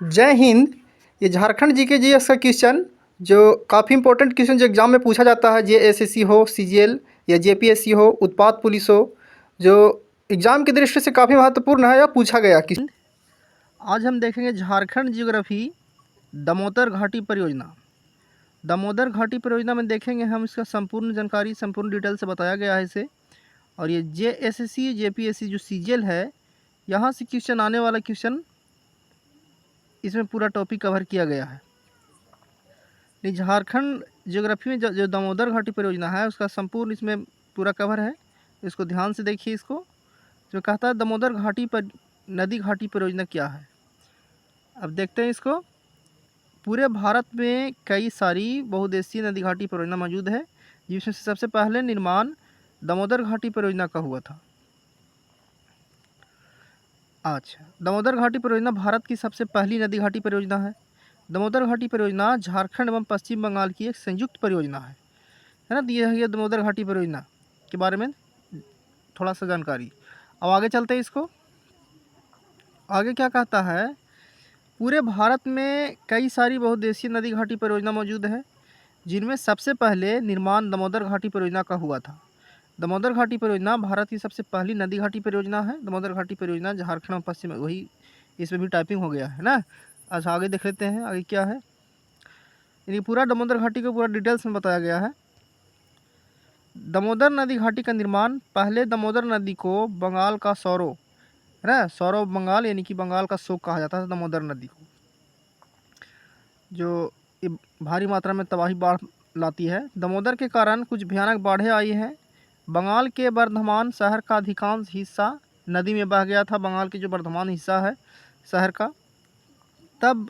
जय हिंद। ये Jharkhand GK GS का क्वेश्चन जो काफ़ी इंपॉर्टेंट क्वेश्चन जो एग्जाम में पूछा जाता है, जेएसएससी हो, सीजीएल या जेपीएससी हो, उत्पाद पुलिस हो, जो एग्जाम की दृष्टि से काफ़ी महत्वपूर्ण है, यह पूछा गया क्वेश्चन। आज हम देखेंगे झारखंड जियोग्राफी दामोदर घाटी परियोजना। दामोदर घाटी परियोजना में देखेंगे हम इसका संपूर्ण जानकारी, संपूर्ण डिटेल से बताया गया है इसे। और ये जेएसएससी जेपीएससी जो सीजीएल है, यहाँ से क्वेश्चन आने वाला क्वेश्चन इसमें पूरा टॉपिक कवर किया गया है। झारखंड ज्योग्राफी में जो दामोदर घाटी परियोजना है उसका संपूर्ण इसमें पूरा कवर है। इसको ध्यान से देखिए। इसको जो कहता है दामोदर घाटी पर नदी घाटी परियोजना क्या है। अब देखते हैं इसको। पूरे भारत में कई सारी बहुउद्देशीय नदी घाटी परियोजना मौजूद है, जिसमें से सबसे पहले निर्माण दामोदर घाटी परियोजना का हुआ था। अच्छा, दामोदर घाटी परियोजना भारत की सबसे पहली नदी घाटी परियोजना है। दामोदर घाटी परियोजना झारखंड एवं पश्चिम बंगाल की एक संयुक्त परियोजना है ना। दिए है दामोदर घाटी परियोजना के बारे में थोड़ा सा जानकारी। अब आगे चलते हैं इसको। आगे क्या कहता है, पूरे भारत में कई सारी बहुउद्देशीय नदी घाटी परियोजना मौजूद है, जिनमें सबसे पहले निर्माण दामोदर घाटी परियोजना का हुआ था। दामोदर घाटी परियोजना भारत की सबसे पहली नदी घाटी परियोजना है। दामोदर घाटी परियोजना झारखंड और पश्चिम, वही इसमें भी टाइपिंग हो गया है ना। अच्छा, आगे देख लेते हैं आगे क्या है। यानी पूरा दामोदर घाटी को पूरा डिटेल्स में बताया गया है। दामोदर नदी घाटी का निर्माण पहले दामोदर नदी को बंगाल का सौरो है ना, सौरव बंगाल यानी कि बंगाल का शोक कहा जाता था दामोदर नदी को, जो भारी मात्रा में तबाही बाढ़ लाती है। दामोदर के कारण कुछ भयानक बाढ़ें आई हैं। बंगाल के वर्धमान शहर का अधिकांश हिस्सा नदी में बह गया था। बंगाल के जो वर्धमान हिस्सा है शहर का, तब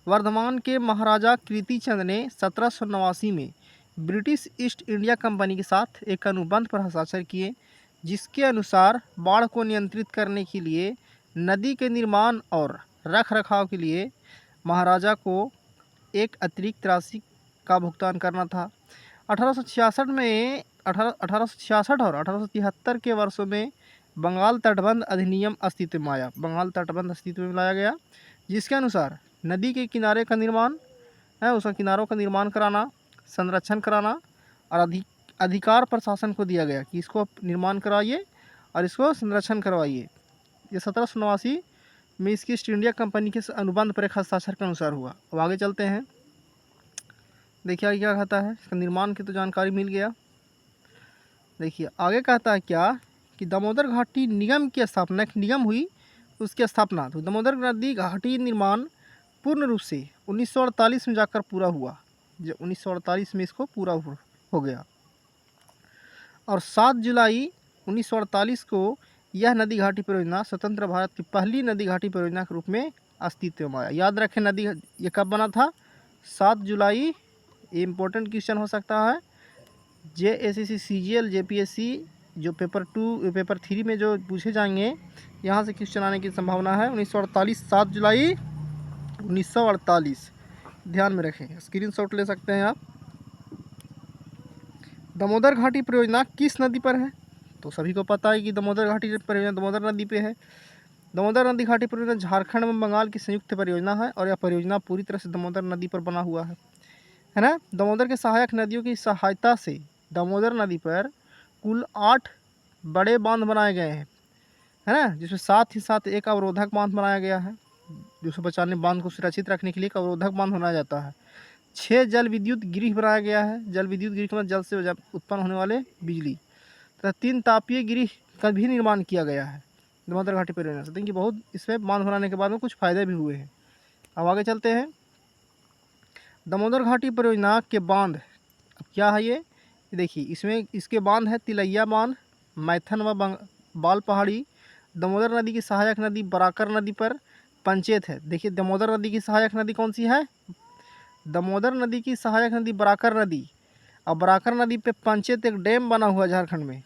वर्धमान के महाराजा कृति चंद ने 1789 में ब्रिटिश ईस्ट इंडिया कंपनी के साथ एक अनुबंध पर हस्ताक्षर किए, जिसके अनुसार बाढ़ को नियंत्रित करने के लिए नदी के निर्माण और रख रखाव के लिए महाराजा को एक अतिरिक्त राशि का भुगतान करना था। 1866 में 1866 और 1873 के वर्षों में बंगाल तटबंध अधिनियम अस्तित्व में आया। बंगाल तटबंध अस्तित्व में लाया गया, जिसके अनुसार नदी के किनारे का निर्माण है, उसका किनारों का निर्माण कराना, संरक्षण कराना और अधिकार प्रशासन को दिया गया कि इसको निर्माण कराइए और इसको संरक्षण करवाइए। ये 1789 में इसकी ईस्ट इंडिया कंपनी के अनुबंध पर एक हस्ताक्षर के अनुसार हुआ। अब आगे चलते हैं, देखिए आगे क्या कहता है। इसका निर्माण की तो जानकारी मिल गया। देखिए आगे कहता है क्या कि दामोदर घाटी निगम की स्थापना, एक निगम हुई उसकी स्थापना। तो दामोदर नदी घाटी निर्माण पूर्ण रूप से 1948 में जाकर पूरा हुआ। जो 1948 में इसको पूरा हो गया और 7 जुलाई 1948 को यह नदी घाटी परियोजना स्वतंत्र भारत की पहली नदी घाटी परियोजना के रूप में अस्तित्व में आया। याद रखें, नदी ये कब बना था? 7 जुलाई। ये इम्पोर्टेंट क्वेश्चन हो सकता है। जेएसएससी सीजीएल जेपीएससी जो पेपर 2 पेपर 3 में जो पूछे जाएंगे, यहाँ से क्वेश्चन आने की संभावना है। 1948, 7 जुलाई 1948 ध्यान में रखें, स्क्रीनशॉट ले सकते हैं आप। दामोदर घाटी परियोजना किस नदी पर है? तो सभी को पता है कि दामोदर घाटी परियोजना दामोदर नदी पे है। दामोदर नदी घाटी परियोजना झारखंड एवं बंगाल की संयुक्त परियोजना है और यह परियोजना पूरी तरह से दामोदर नदी पर बना हुआ है ना। दामोदर के सहायक नदियों की सहायता से दामोदर नदी पर कुल 8 बड़े बांध बनाए गए हैं, है ना, जिसमें साथ ही साथ एक अवरोधक बांध बनाया गया है, जिसको बचाने बांध को सुरक्षित रखने के लिए एक अवरोधक बांध बनाया जाता है। 6 जल विद्युत गृह बनाया गया है। जल विद्युत गृह मतलब जल से उत्पन्न होने वाले बिजली। तथा 3 तापीय गृह का भी निर्माण किया गया है दामोदर घाटी परियोजना से। देखिए बहुत इसमें बांध बनाने के बाद में कुछ फायदे भी हुए हैं। अब आगे चलते हैं। दामोदर घाटी परियोजना के बांध अब क्या है ये देखिए। इसमें इसके बांध है तिलैया बांध, मैथन व बाल पहाड़ी। दामोदर नदी की सहायक नदी बराकर नदी पर पंचेत है। देखिए दामोदर नदी की सहायक नदी कौन सी है? दामोदर नदी की सहायक नदी बराकर नदी। और बराकर नदी पे पंचेत एक डैम बना हुआ झारखंड में।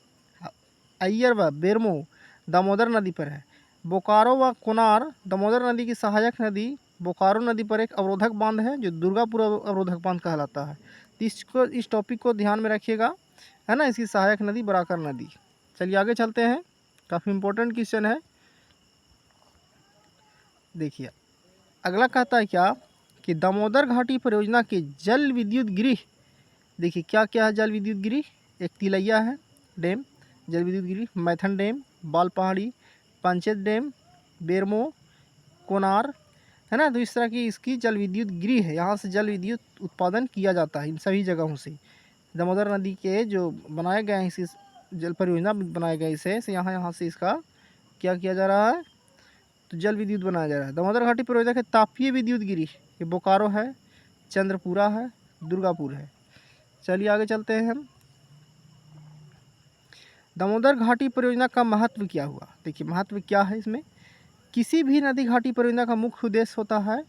अय्यर व बेरमो दामोदर नदी पर है। बोकारो व कोनार दामोदर नदी की सहायक नदी बोकारो नदी पर एक अवरोधक बांध है, जो दुर्गापुर अवरोधक बांध कहलाता है। तो इस टॉपिक को ध्यान में रखिएगा, है ना। इसकी सहायक नदी बराकर नदी। चलिए आगे चलते हैं, काफ़ी इंपॉर्टेंट क्वेश्चन है। देखिए अगला कहता है क्या कि दामोदर घाटी परियोजना के जल विद्युत गृह, देखिए क्या क्या है जल विद्युत गृह, एक तिलैया है डैम जल विद्युत गृह, मैथन डैम, बाल पहाड़ी, पंचेत डैम, बेरमो, कोनार, है ना। तो इस तरह की इसकी जल विद्युत गृह है, यहाँ से जल विद्युत उत्पादन किया जाता है इन सभी जगहों से। दामोदर नदी के जो बनाए गए हैं इस जल परियोजना बनाए गए इसे यहाँ से इसका क्या किया जा रहा है, तो जल विद्युत बनाया जा रहा है। दामोदर घाटी परियोजना के तापीय विद्युत गृह ये बोकारो है, चंद्रपुरा है, दुर्गापुर है। चलिए आगे चलते हैं हम। दामोदर घाटी परियोजना का महत्व क्या हुआ, देखिए महत्व क्या है इसमें। किसी भी नदी घाटी परियोजना का मुख्य उद्देश्य होता है,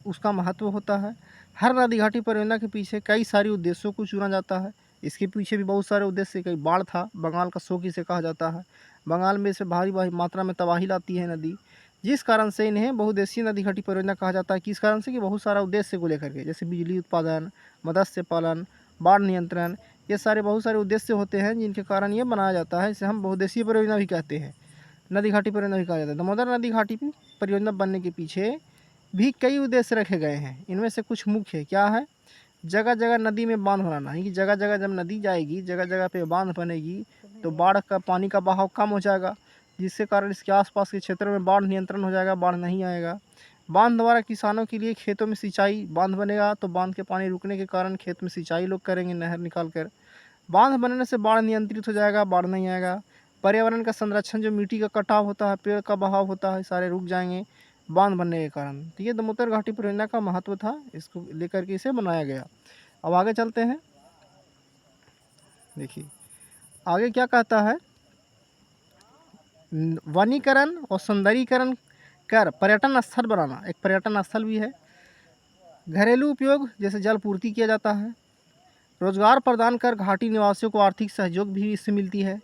उसका महत्व होता है। हर नदी घाटी परियोजना के पीछे कई सारे उद्देश्यों को चुना जाता है। इसके पीछे भी बहुत सारे उद्देश्य, कई बाढ़ था, बंगाल का शोक इसे कहा जाता है। बंगाल में से भारी मात्रा में तबाही लाती है नदी, जिस कारण से इन्हें बहुउद्देशीय नदी घाटी परियोजना कहा जाता है। किस कारण से कि बहुत सारा उद्देश्य को लेकर के, जैसे बिजली उत्पादन, मत्स्य पालन, बाढ़ नियंत्रण, ये सारे बहुत सारे उद्देश्य होते हैं जिनके कारण ये बनाया जाता है। इसे हम बहुउद्देशीय परियोजना भी कहते हैं, नदी घाटी परियोजना भी कहा जाता है। दामोदर नदी घाटी परियोजना बनने के पीछे भी कई उद्देश्य रखे गए हैं। इनमें से कुछ मुख्य क्या है, जगह जगह नदी में बांध बनाना, यानी कि जगह जगह जब नदी जाएगी, जगह जगह पे बांध बनेगी तो बाढ़ का पानी का बहाव कम हो जाएगा, जिसके कारण इसके आसपास के क्षेत्रों में बाढ़ नियंत्रण हो जाएगा, बाढ़ नहीं आएगा। बांध द्वारा किसानों के लिए खेतों में सिंचाई, बांध बनेगा तो बांध के पानी रुकने के कारण खेत में सिंचाई लोग करेंगे नहर निकाल कर। बांध बनने से बाढ़ नियंत्रित हो जाएगा, बाढ़ नहीं आएगा। पर्यावरण का संरक्षण, जो मिट्टी का कटाव होता है, पेड़ का बहाव होता है, सारे रुक जाएंगे बांध बनने के कारण। तो ये दामोदर घाटी परियोजना का महत्व था, इसको लेकर के इसे बनाया गया। अब आगे चलते हैं, देखिए आगे क्या कहता है, वनीकरण और सौंदर्यीकरण कर पर्यटन स्थल बनाना, एक पर्यटन स्थल भी है। घरेलू उपयोग जैसे जल पूर्ति किया जाता है। रोजगार प्रदान कर घाटी निवासियों को आर्थिक सहयोग भी इससे मिलती है।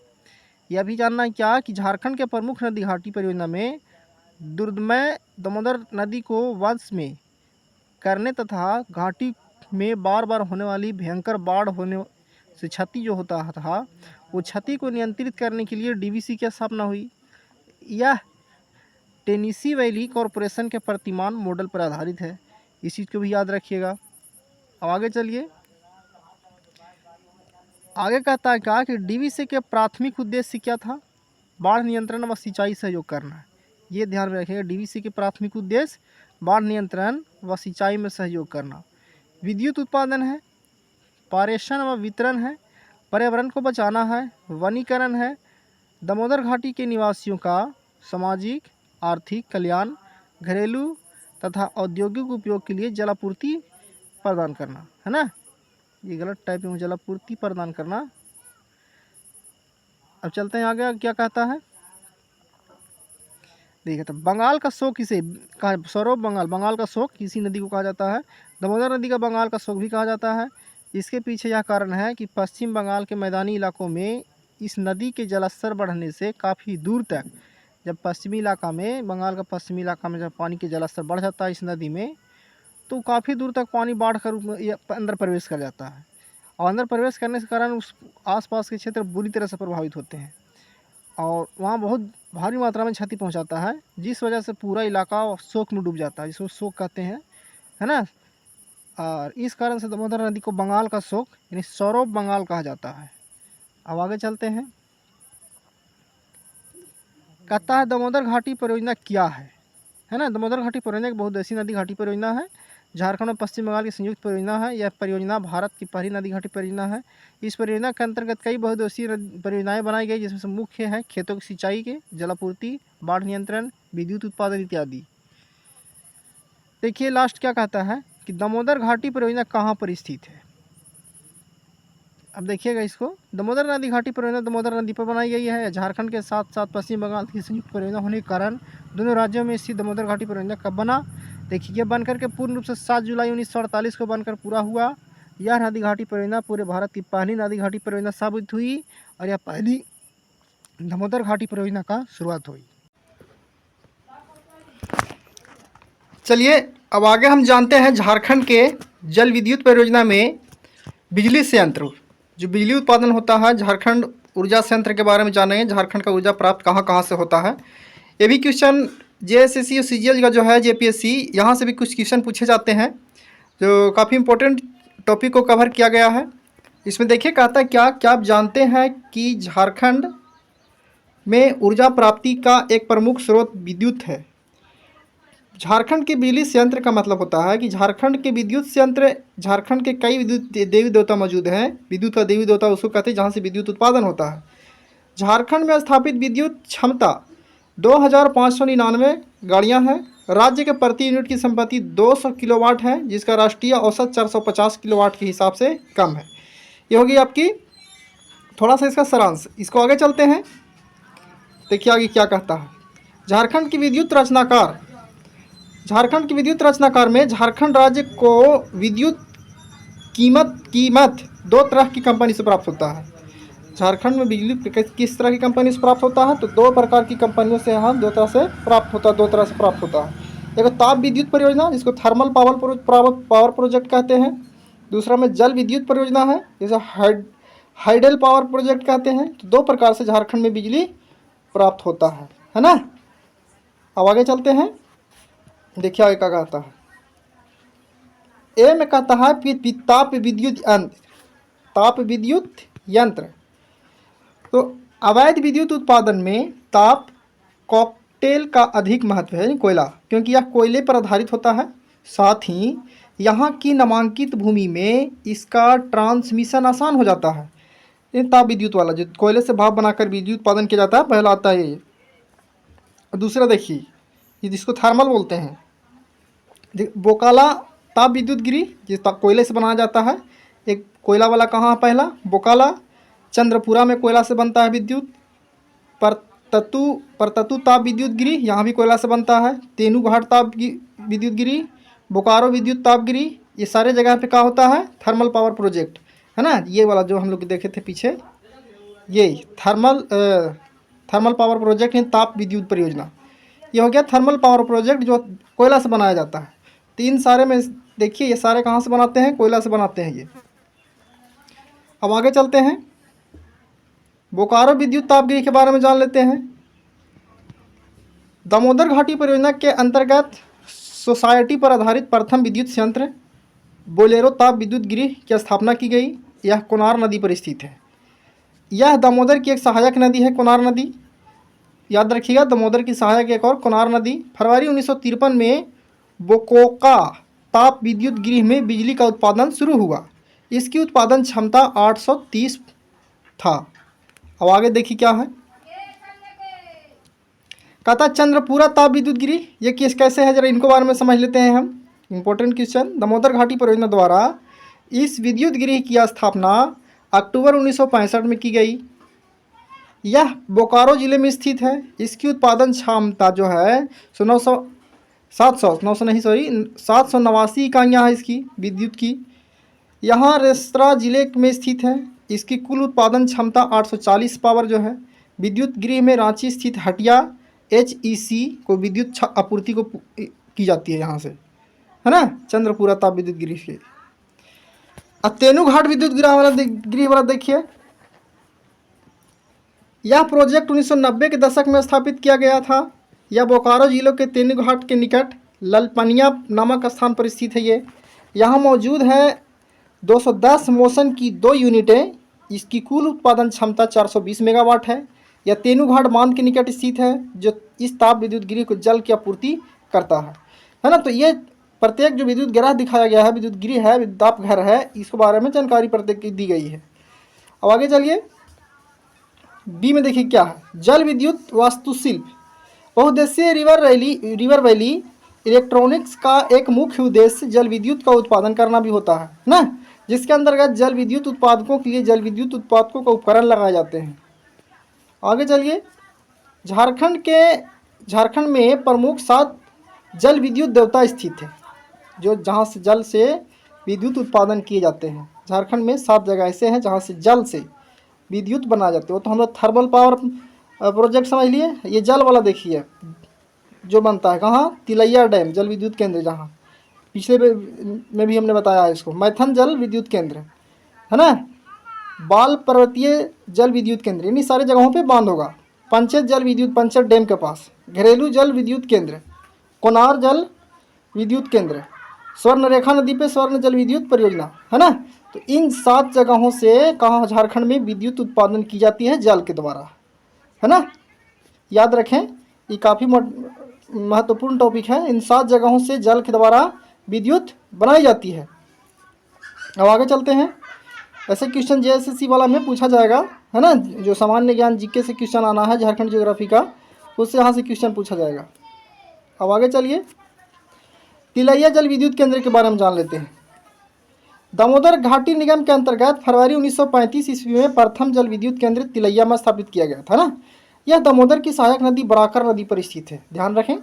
यह भी जानना है क्या कि झारखंड के प्रमुख नदी घाटी परियोजना में दुर्दमय दामोदर नदी को वंश में करने तथा घाटी में बार बार होने वाली भयंकर बाढ़ होने से क्षति जो होता था, वो क्षति को नियंत्रित करने के लिए डीवीसी की स्थापना हुई। यह टेनेसी वैली कॉरपोरेशन के प्रतिमान मॉडल पर आधारित है, इस चीज़ को भी याद रखिएगा। अब आगे चलिए, आगे कहता है क्या कि डीवीसी के प्राथमिक उद्देश्य क्या था, बाढ़ नियंत्रण व सिंचाई सहयोग करना। ये ध्यान में रखिएगा, डीवीसी के प्राथमिक उद्देश्य बाढ़ नियंत्रण व सिंचाई में सहयोग करना। विद्युत उत्पादन है, पारेषण व वितरण है, पर्यावरण को बचाना है, वनीकरण है, दामोदर घाटी के निवासियों का सामाजिक आर्थिक कल्याण, घरेलू तथा औद्योगिक उपयोग के लिए जलापूर्ति प्रदान करना, है ना। ये गलत टाइप में, जलापूर्ति प्रदान करना। अब चलते हैं आगे, क्या कहता है, देखिए तो बंगाल का शोक किसे कहा, सौरभ बंगाल का शोक किसी नदी को कहा जाता है। दामोदर नदी का बंगाल का शोक भी कहा जाता है। इसके पीछे यह कारण है कि पश्चिम बंगाल के मैदानी इलाकों में इस नदी के जलस्तर बढ़ने से काफ़ी दूर तक, जब पश्चिमी इलाका में, बंगाल का पश्चिमी इलाका में जब पानी के जलस्तर बढ़ जाता है इस नदी में, तो काफ़ी दूर तक पानी बाढ़ का रूप में अंदर प्रवेश कर जाता है। और अंदर प्रवेश करने के कारण उस आसपास के क्षेत्र बुरी तरह से प्रभावित होते हैं और वहाँ बहुत भारी मात्रा में क्षति पहुँचाता है, जिस वजह से पूरा इलाका शोक में डूब जाता है, जिसको शोक कहते हैं, है ना। और इस कारण से दामोदर नदी को बंगाल का शोक यानी सौरभ बंगाल कहा जाता है। अब आगे चलते हैं, कहता है दामोदर घाटी परियोजना क्या है ना। दामोदर घाटी परियोजना एक बहुउद्देशीय नदी घाटी परियोजना है, झारखंड और पश्चिम बंगाल की संयुक्त परियोजना है। यह परियोजना भारत की पहली नदी घाटी परियोजना है। इस परियोजना के अंतर्गत कई बहुउद्देशीय परियोजनाएं बनाई गई, जिसमें से मुख्य है खेतों की सिंचाई के, जलापूर्ति, बाढ़ नियंत्रण, विद्युत उत्पादन इत्यादि। देखिए लास्ट क्या कहता है कि दामोदर घाटी परियोजना कहाँ पर स्थित है। अब देखिएगा इसको, दामोदर नदी घाटी परियोजना दामोदर नदी पर बनाई गई है। झारखंड के साथ साथ पश्चिम बंगाल की संयुक्त परियोजना होने के कारण दोनों राज्यों में स्थित दामोदर घाटी परियोजना कब बना, देखिए ये बनकर के पूर्ण रूप से 7 जुलाई 1948 को बनकर पूरा हुआ। यह नदी घाटी परियोजना पूरे भारत की पहली नदी घाटी परियोजना साबित हुई और यह पहली दामोदर घाटी परियोजना का शुरुआत हुई। चलिए अब आगे हम जानते हैं झारखंड के जल विद्युत परियोजना में बिजली संयंत्र, जो बिजली उत्पादन होता है, झारखंड ऊर्जा संयंत्र के बारे में जानेंगे। झारखंड का ऊर्जा प्राप्त कहाँ कहाँ से होता है। ये भी क्वेश्चन जेएसएससी और सीजीएल का जो है जेपीएससी, यहाँ से भी कुछ क्वेश्चन पूछे जाते हैं जो काफ़ी इंपॉर्टेंट टॉपिक को कवर किया गया है। इसमें देखिए कहता है क्या आप जानते हैं कि झारखंड में ऊर्जा प्राप्ति का एक प्रमुख स्रोत विद्युत है। झारखंड के बिजली संयंत्र का मतलब होता है कि झारखंड के विद्युत संयंत्र, झारखंड के कई विद्युत देवी देवता मौजूद हैं। विद्युत का देवी देवता उसको कहते हैं जहाँ से विद्युत उत्पादन होता है। झारखंड में स्थापित विद्युत क्षमता 2599 गाड़ियाँ हैं। राज्य के प्रति यूनिट की संपत्ति 200 किलोवाट है, जिसका राष्ट्रीय औसत 450 किलोवाट के हिसाब से कम है। ये होगी आपकी थोड़ा सा इसका सारांश। इसको आगे चलते हैं, देखिए आगे क्या कहता है। झारखंड की विद्युत रचनाकार, झारखंड की विद्युत रचनाकार में झारखंड राज्य को विद्युत कीमत दो तरह की कंपनी से प्राप्त होता है। झारखंड में बिजली किस तरह की कंपनी से प्राप्त होता है, तो दो प्रकार की कंपनियों से यहाँ दो तरह से प्राप्त होता है। एक ताप विद्युत परियोजना जिसको थर्मल पावर प्रोजेक्ट कहते हैं। दूसरा में जल विद्युत परियोजना है जिसे हाइडल पावर प्रोजेक्ट कहते हैं। तो दो प्रकार से झारखंड में बिजली प्राप्त होता है ना। अब आगे चलते हैं, देखिए आगे क्या कहता है। ए में कहता है कि ताप विद्युत यंत्र। तो अवैध विद्युत उत्पादन में ताप कॉकटेल का अधिक महत्व है, कोयला, क्योंकि यह कोयले पर आधारित होता है। साथ ही यहाँ की नामांकित भूमि में इसका ट्रांसमिशन आसान हो जाता है। ये ताप विद्युत वाला जो कोयले से भाप बनाकर विद्युत उत्पादन किया जाता है, पहला आता है ये। दूसरा देखिए ये जिसको थर्मल बोलते हैं, बोकाला ताप विद्युत गिरी जिस कोयले से बनाया जाता है। एक कोयला वाला कहाँ है, पहला बोकाला। चंद्रपुरा में कोयला से बनता है विद्युत। परततु ताप विद्युत गिरी, यहाँ भी कोयला से बनता है। तेनूघाट ताप विद्युत गिरी, बोकारो विद्युत ताप गिरी, ये सारे जगह पे क्या होता है, थर्मल पावर प्रोजेक्ट है ना। ये वाला जो हम लोग देखे थे पीछे, ये थर्मल पावर प्रोजेक्ट है, ताप विद्युत परियोजना। ये हो गया थर्मल पावर प्रोजेक्ट जो कोयला से बनाया जाता है। तीन सारे में देखिए ये सारे कहाँ से बनाते हैं, कोयला से बनाते हैं ये। अब आगे चलते हैं, बोकारो विद्युत तापगिरी के बारे में जान लेते हैं। दामोदर घाटी परियोजना के अंतर्गत सोसाइटी पर आधारित प्रथम विद्युत संयंत्र बोलेरो ताप विद्युत गृह की स्थापना की गई। यह कोनार नदी पर स्थित है। यह दामोदर की एक सहायक नदी है, कोनार नदी, याद रखिएगा। दामोदर की सहायक एक और कोनार नदी। फरवरी 1953 में बोकोका ताप विद्युत गृह में बिजली का उत्पादन शुरू हुआ। इसकी उत्पादन क्षमता 830 था। अब आगे देखिए क्या है, कहता चंद्रपुरा ताप विद्युत गृह, ये किस कैसे है, जरा इनको बारे में समझ लेते हैं हम। Important question. दामोदर घाटी परियोजना द्वारा इस विद्युत गृह की स्थापना अक्टूबर 1965 में की गई। यह बोकारो जिले में स्थित है। इसकी उत्पादन क्षमता जो है 789 इकाइयाँ हैं इसकी विद्युत की। यहाँ रेस्तरा जिले में स्थित है। इसकी कुल उत्पादन क्षमता 840 पावर जो है। विद्युत गृह में रांची स्थित हटिया HEC को विद्युत आपूर्ति को की जाती है यहाँ से, है ना, चंद्रपुरा ताप विद्युत गृह से। तेनूघाट विद्युत गृह वाला देखिए, यह प्रोजेक्ट 1990 के दशक में स्थापित किया गया था। यह बोकारो जिलों के तेनूघाट के निकट ललपनिया नामक स्थान पर स्थित है। ये यहाँ मौजूद है 210 मोशन की 2 यूनिटें। इसकी कुल उत्पादन क्षमता 420 मेगावाट है। यह तेनूघाट बांध के निकट स्थित है जो इस ताप विद्युत गृह को जल की आपूर्ति करता है ना। तो ये प्रत्येक जो विद्युत गृह दिखाया गया है, विद्युत गृह है, ताप घर है, इसके बारे में जानकारी प्रत्येक की दी गई है। अब आगे चलिए, बी में देखिए क्या है, जल विद्युत वास्तुशिल्प। बहुउद्देशीय रिवर वैली इलेक्ट्रॉनिक्स का एक मुख्य उद्देश्य जल विद्युत का उत्पादन करना भी होता है ना, जिसके अंतर्गत जल विद्युत उत्पादकों के लिए जल विद्युत उत्पादकों का उपकरण लगाए जाते हैं। आगे चलिए, झारखंड में प्रमुख 7 जल विद्युत देवता स्थित है, जो जहाँ से जल से विद्युत उत्पादन किए जाते हैं। झारखंड में 7 जगह ऐसे हैं जहाँ से जल से विद्युत बनाए जाते हैं। वो तो हम लोग थर्मल पावर प्रोजेक्ट समझ लिए। ये जल वाला देखिए जो बनता है कहाँ, तिलैया डैम जल विद्युत केंद्र, जहाँ पिछले में भी हमने बताया है इसको, मैथन जल विद्युत केंद्र है ना, बाल पर्वतीय जल विद्युत केंद्र, इन्हीं सारी जगहों पे बांध होगा। पंचेत जल विद्युत पंचेत डैम के पास, घरेलू जल विद्युत केंद्र कोनार जल विद्युत केंद्र, स्वर्णरेखा नदी पे स्वर्ण जल विद्युत परियोजना, है ना। तो इन 7 जगहों से कहाँ झारखंड में विद्युत उत्पादन की जाती है जल के द्वारा, है ना। याद रखें, ये काफ़ी महत्वपूर्ण टॉपिक है। इन 7 जगहों से जल के द्वारा विद्युत बनाई जाती है। अब आगे चलते हैं। ऐसे क्वेश्चन जेएसएससी वाला में पूछा जाएगा, है ना, जो सामान्य ज्ञान जीके से क्वेश्चन आना है झारखंड ज्योग्राफी का, उससे यहाँ से क्वेश्चन पूछा जाएगा। अब आगे चलिए, तिलैया जल विद्युत केंद्र के बारे में जान लेते हैं। दामोदर घाटी निगम के अंतर्गत फरवरी 1935 ईस्वी में प्रथम जल विद्युत केंद्र तिलैया में स्थापित किया गया था ना। यह दामोदर की सहायक नदी बराकर नदी पर स्थित है। ध्यान रखें,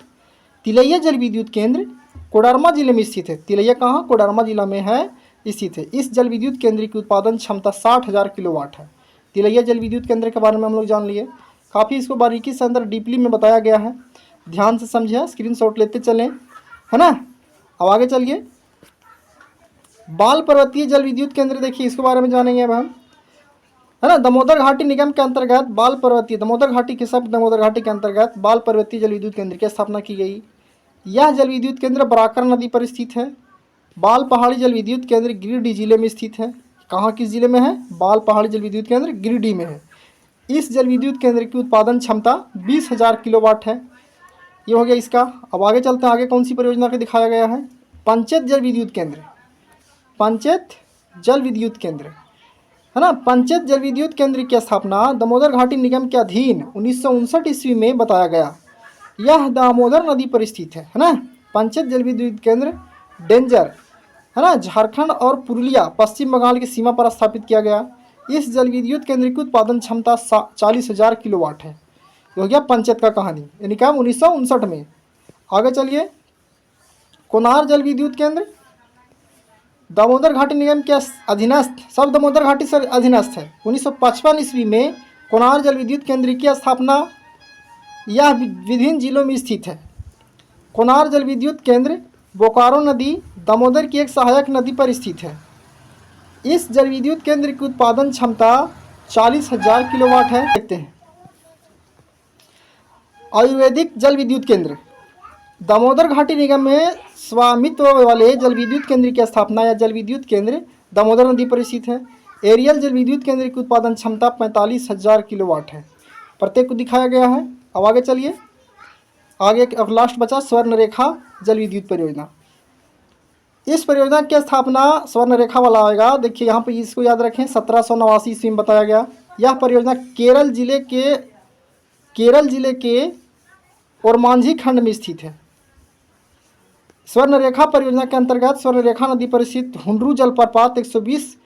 तिलैया जल विद्युत केंद्र कोडरमा जिले में स्थित है। तिलैया कहाँ, कोडरमा जिला में है स्थित है। इस जल विद्युत केंद्र की उत्पादन क्षमता 60,000 किलोवाट है। तिलैया जल विद्युत केंद्र के बारे में हम लोग जान लिए। काफ़ी इसको बारीकी से अंदर डीपली में बताया गया है, ध्यान से समझिए, स्क्रीनशॉट लेते चलें, है ना। अब आगे चलिए, बाल पर्वतीय जल विद्युत केंद्र देखिए, इसके बारे में जानेंगे अब हम, है ना। दामोदर घाटी निगम के अंतर्गत बाल पर्वतीय, दामोदर घाटी के शब्द दामोदर घाटी के अंतर्गत बाल पर्वतीय जल विद्युत केंद्र की स्थापना की गई। यह जल विद्युत केंद्र बराकर नदी पर स्थित है। बाल पहाड़ी जल विद्युत केंद्र गिरिडीह जिले में स्थित है। कहाँ, किस जिले में है, बाल पहाड़ी जल विद्युत केंद्र गिरिडीह में है। इस जल विद्युत केंद्र की उत्पादन क्षमता 20,000 किलोवाट है। ये हो गया इसका। अब आगे चलते हैं, आगे कौन सी परियोजना को दिखाया गया है, पंचेत जल विद्युत केंद्र, पंचेत जल विद्युत केंद्र, है ना। पंचेत जल विद्युत केंद्र की स्थापना दामोदर घाटी निगम के अधीन 1959 ईस्वी में बताया गया। यह दामोदर नदी पर स्थित है ना। पंचेत जल विद्युत केंद्र डेंजर, है ना, झारखंड और पुरुलिया पश्चिम बंगाल की सीमा पर स्थापित किया गया। इस जल विद्युत केंद्र की उत्पादन क्षमता 40,000 किलोवाट है। तो हो गया पंचेत का कहानी, यानी क्या 1959 में। आगे चलिए, कोनार जल विद्युत केंद्र दामोदर घाटी निगम के अधीनस्थ, सब दामोदर घाटी से अधीनस्थ है। 1955 ईस्वी में कोनार जल विद्युत केंद्र की स्थापना, यह विभिन्न जिलों में स्थित है। कोनार जल विद्युत केंद्र बोकारो नदी दामोदर की एक सहायक नदी पर स्थित है। इस जल विद्युत केंद्र की उत्पादन क्षमता 40,000 किलोवाट है। देखते हैं, आयुर्वेदिक जल विद्युत केंद्र दामोदर घाटी निगम में स्वामित्व वाले जल विद्युत केंद्र की स्थापना या जल विद्युत केंद्र दामोदर नदी पर स्थित है। एरियल जल विद्युत केंद्र की उत्पादन क्षमता 45,000 किलोवाट है। प्रत्येक को दिखाया गया है। अब आगे चलिए, आगे अब लास्ट बचा स्वर्णरेखा जल विद्युत परियोजना। इस परियोजना की स्थापना स्वर्णरेखा वाला आएगा, देखिए यहाँ पे इसको याद रखें, 1789 ईस्वी में बताया गया। यह परियोजना केरल जिले के ओरमांझी खंड में स्थित है। स्वर्णरेखा परियोजना के अंतर्गत स्वर्णरेखा नदी पर स्थित हुंडरू जलप्रपात 120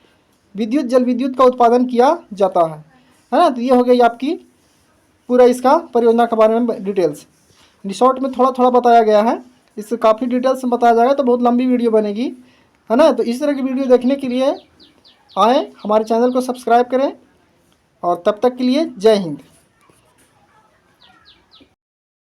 जल विद्युत का उत्पादन किया जाता है ना। तो ये हो गई आपकी पूरा इसका परियोजना के बारे में डिटेल्स। शॉर्ट में थोड़ा थोड़ा बताया गया है, इससे काफ़ी डिटेल्स में बताया जाएगा तो बहुत लंबी वीडियो बनेगी, है ना। तो इस तरह की वीडियो देखने के लिए आए, हमारे चैनल को सब्सक्राइब करें, और तब तक के लिए जय हिंद।